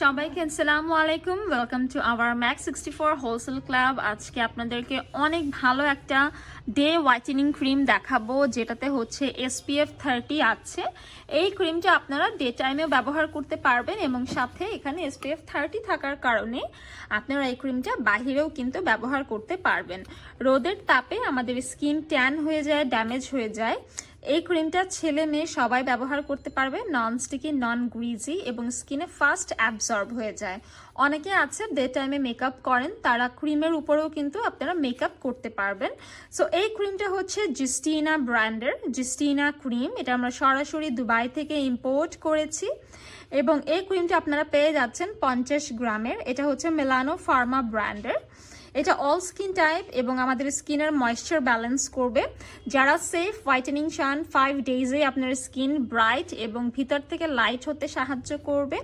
সবাইকে আসসালামু আলাইকুম, welcome to our Mak64 wholesale club. আজকে আপনাদেরকে অনেক ভালো একটা ডে হোয়াইটেনিং ক্রিম দেখাবো, যেটাতে হচ্ছে SPF 30 আছে। এই ক্রিমটা আপনারা ডে টাইমেও ব্যবহার করতে পারবেন এবং সাথে এখানে SPF 30 থাকার কারণে আপনারা এই ক্রিমটা বাহিরেও কিন্তু ব্যবহার করতে পারবেন। রোদের তাপে আমাদের স্কিন ট্যান হয়ে যায়, ড্যামেজ হয়ে যায়। এই ক্রিমটা ছেলে মেয়ে সবাই ব্যবহার করতে পারবে, নন স্টিকি, নন গ্রিজি এবং স্কিনে ফাস্ট অ্যাবজর্ব হয়ে যায়। অনেকে আছে ডে টাইমে মেকআপ করেন, তারা ক্রিমের উপরেও কিন্তু আপনারা মেকআপ করতে পারবেন। সো এই ক্রিমটা হচ্ছে জিস্টিনা ব্র্যান্ডের জিস্টিনা ক্রিম। এটা আমরা সরাসরি দুবাই থেকে ইম্পোর্ট করেছি এবং এই ক্রিমটা আপনারা পেয়ে যাচ্ছেন 50 গ্রামের। এটা হচ্ছে মেলানো ফার্মা ব্র্যান্ডের। এটা অল স্কিন টাইপ এবং আমাদের স্কিনের ময়েশ্চার ব্যালেন্স করবে। যারা সেফ হোয়াইটেনিং চান 5 ডেজে আপনার স্কিন ব্রাইট এবং ভিতর থেকে লাইট হতে সাহায্য করবে।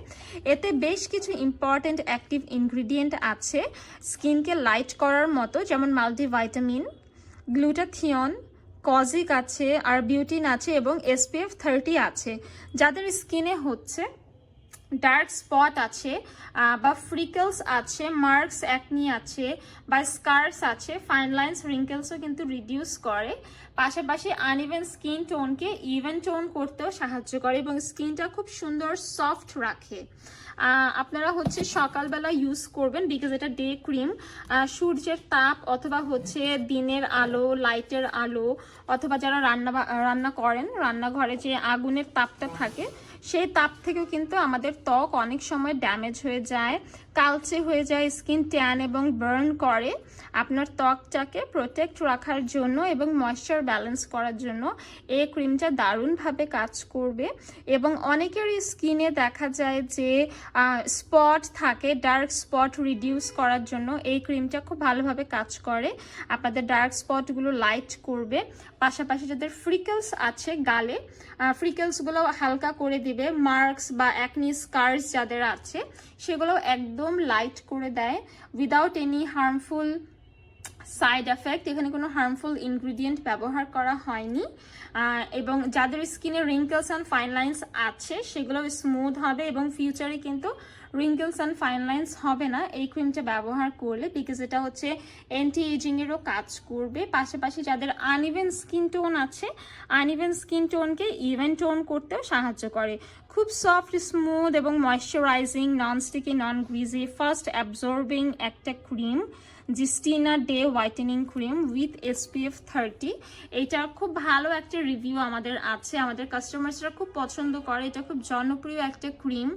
এতে বেশ কিছু ইম্পর্টেন্ট অ্যাক্টিভ ইনগ্রিডিয়েন্ট আছে স্কিনকে লাইট করার মতো, যেমন মাল্টিভাইটামিন, গ্লুটাথিয়ন, কজিক আছে, আর বিউটিন আছে এবং SPF 30 আছে। যাদের স্কিনে হচ্ছে ডার্ক স্পট আছে বা ফ্রিকলস আছে, মার্কস অ্যাকনি আছে বা স্কার্স আছে, ফাইন লাইন্স রিঙ্কেলসও কিন্তু রিডিউস করে। পাশাপাশি আনইভেন স্কিন টোনকে ইভেন টোন করতেও সাহায্য করে এবং স্কিনটা খুব সুন্দর সফট রাখে। আপনারা হচ্ছে সকালবেলা ইউজ করবেন, বিকজ এটা ডে ক্রিম। সূর্যের তাপ অথবা হচ্ছে দিনের আলো, লাইটের আলো, অথবা যারা রান্না করেন, রান্নাঘরে যে আগুনের তাপটা থাকে সেই তাপ থেকেও কিন্তু আমাদের ত্বক অনেক সময় ড্যামেজ হয়ে যায়, কালচে হয়ে যায়, স্কিন ট্যান এবং বার্ন করে। আপনার ত্বকটাকে প্রোটেক্ট রাখার জন্য এবং ময়েশ্চার ব্যালেন্স করার জন্য এই ক্রিমটা দারুণভাবে কাজ করবে। এবং অনেকেরই স্কিনে দেখা যায় যে স্পট থাকে, ডার্ক স্পট রিডিউস করার জন্য এই ক্রিমটা খুব ভালোভাবে কাজ করে, আপনাদের ডার্ক স্পটগুলো লাইট করবে। পাশাপাশি যাদের ফ্রিকলস আছে গালে, ফ্রিকলসগুলো হালকা করে দিবে। মার্কস বা অ্যাকনি স্কার্স যাদের আছে সেগুলো একদম লাইট করে দেয় without any harmful side effect. এখানে কোনো হার্মফুল ইনগ্রিডিয়েন্ট ব্যবহার করা হয়নি। এবং যাদের স্কিনে রিঙ্কেলস অ্যান্ড ফাইন লাইন্স আছে সেগুলো স্মুথ হবে এবং ফিউচারে কিন্তু রিঙ্কেলস অ্যান্ড ফাইন লাইন্স হবে না এই ক্রিমটা ব্যবহার করলে, বিকজ এটা হচ্ছে অ্যান্টি এজিংয়েরও কাজ করবে। পাশাপাশি যাদের আনইভেন স্কিন টোন আছে, আনইভেন স্কিন টোনকে ইভেন টোন করতেও সাহায্য করে। খুব সফট, স্মুথ এবং moisturising, non sticky, non greasy, fast absorbing একটা ক্রিম, জিস্টিনা day whitening cream with SPF 30। এইটার খুব ভালো একটা রিভিউ আমাদের আছে, আমাদের কাস্টমার্সরা খুব পছন্দ করে। এটা খুব জনপ্রিয় একটা ক্রিম,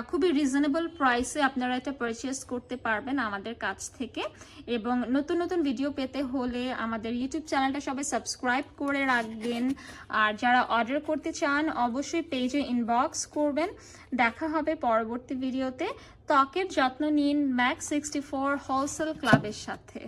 খুবই রিজনেবল প্রাইসে আপনারা এটা পারচেস করতে পারবেন আমাদের কাছ থেকে। এবং নতুন নতুন ভিডিও পেতে হলে আমাদের ইউটিউব চ্যানেলটা সবাই সাবস্ক্রাইব করে রাখবেন। আর যারা অর্ডার করতে চান অবশ্যই পেজে ইনবক্স করবেন। দেখা হবে পরবর্তী ভিডিওতে। ত্বকের যত্ন নিন Mak64 হোলসেল ক্লাবের সাথে।